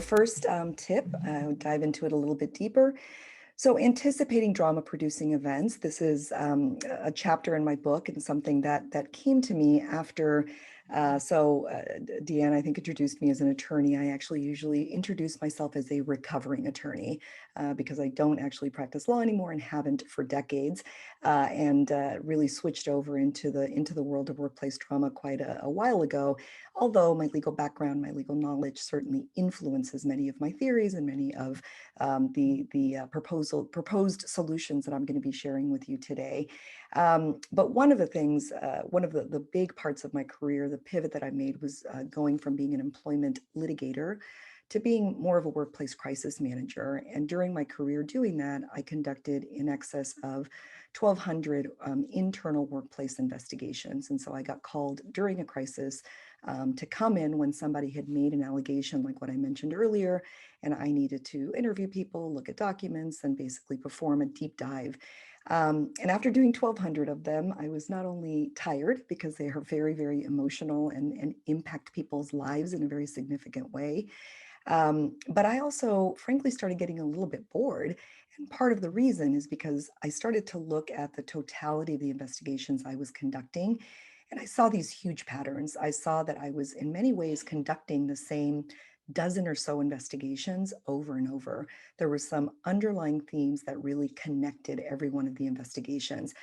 first tip, I'll dive into it a little bit deeper. So, anticipating drama-producing events. This is a chapter in my book, and something that came to me after. Deanne, I think, introduced me as an attorney. I actually usually introduce myself as a recovering attorney because I don't actually practice law anymore and haven't for decades, and really switched over into the world of workplace trauma quite a while ago. Although my legal background, my legal knowledge certainly influences many of my theories and many of proposed solutions that I'm going to be sharing with you today. But one of the things, one of the big parts of my career, the pivot that I made was going from being an employment litigator to being more of a workplace crisis manager. And during my career doing that, I conducted in excess of 1,200 internal workplace investigations. And so I got called during a crisis to come in when somebody had made an allegation like what I mentioned earlier, and I needed to interview people, look at documents, and basically perform a deep dive. And after doing 1,200 of them, I was not only tired because they are very, very emotional and impact people's lives in a very significant way, but I also, frankly, started getting a little bit bored. And part of the reason is because I started to look at the totality of the investigations I was conducting. And I saw these huge patterns. I saw that I was, in many ways, conducting the same dozen or so investigations over and over. There were some underlying themes that really connected every one of the investigations.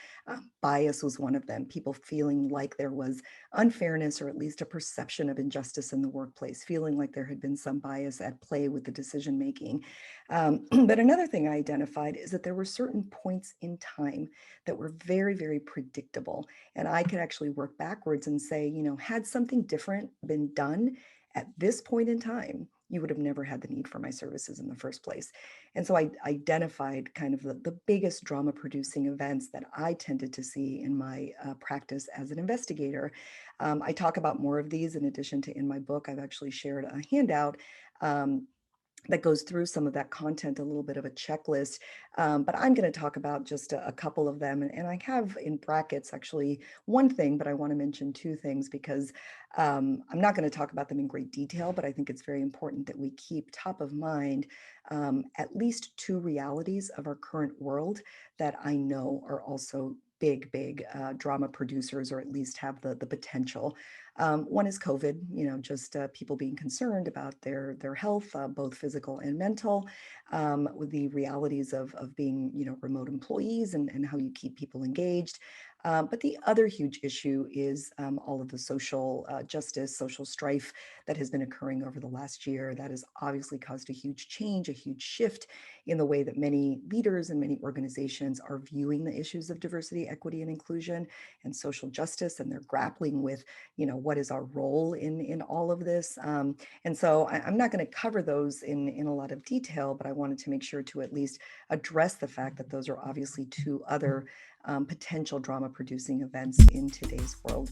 Bias was one of them, people feeling like there was unfairness or at least a perception of injustice in the workplace, feeling like there had been some bias at play with the decision making. But another thing I identified is that there were certain points in time that were very, very predictable. And I could actually work backwards and say, had something different been done at this point in time, you would have never had the need for my services in the first place. And so I identified kind of the biggest drama producing events that I tended to see in my practice as an investigator. I talk about more of these in addition to in my book. I've actually shared a handout that goes through some of that content, a little bit of a checklist. But I'm going to talk about just a couple of them. And I have in brackets actually one thing, but I want to mention two things because I'm not going to talk about them in great detail, but I think it's very important that we keep top of mind at least two realities of our current world that I know are also big drama producers, or at least have the potential. One is COVID, just people being concerned about their health, both physical and mental, with the realities of being, remote employees and how you keep people engaged. But the other huge issue is all of the social justice, social strife that has been occurring over the last year. That has obviously caused a huge change, a huge shift in the way that many leaders and many organizations are viewing the issues of diversity, equity, and inclusion and social justice. And they're grappling with, what is our role in all of this? And so I'm not going to cover those in a lot of detail, but I wanted to make sure to at least address the fact that those are obviously two other potential drama producing events in today's world.